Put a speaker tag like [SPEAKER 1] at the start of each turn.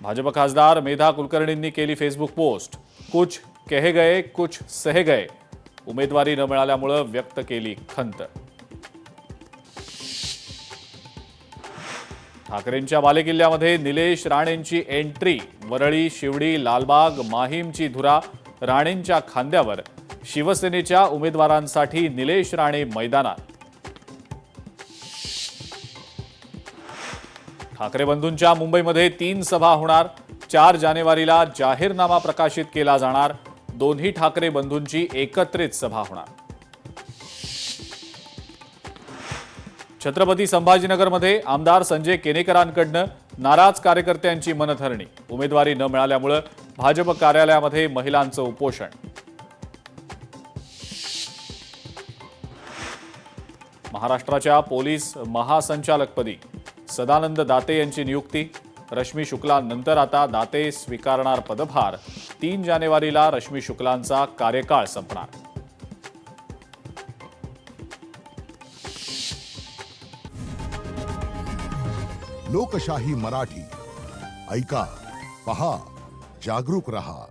[SPEAKER 1] भाजप खासदार मेधा कुलकर्णींनी केली Facebook post, कुछ कहे गए कुछ सहे गए. उमेदवारी न मिळाल्यामुळे व्यक्त केली खंत. ठाकरेंच्या बालेकिल्ल्यामध्ये निलेश राणेंची एंट्री. वरळी, शिवडी, लालबाग, माहीमची धुरा. राणेंच्या खांद्यावर. शिवसेनेच्या उमेदवारांसाठी निलेश राणे मैदानात. ठाकरे बंधूंच्या मुंबईमध्ये 3 सभा होणार. 4 जानेवारीला जाहीरनामा प्रकाशित केला जाणार. दोन्ही ठाकरे बंधूंची एकत्रित सभा होणार. छत्रपती संभाजीनगरमध्ये आमदार संजय केनेकरांकडनं नाराज कार्यकर्त्यांची मनधरणी. उमेदवारी न मिळाल्यामुळे भाजप कार्यालयामध्ये महिलांचं उपोषण. महाराष्ट्राच्या पोलीस महासंचालकपदी सदानंद दाते यांची नियुक्ती. रश्मी शुक्लांनंतर आता दाते स्वीकारणार पदभार. 3 जानेवारीला रश्मी शुक्लांचा कार्यकाळ संपणार.
[SPEAKER 2] लोकशाही मराठी ऐका, पहा, जागरूक रहा.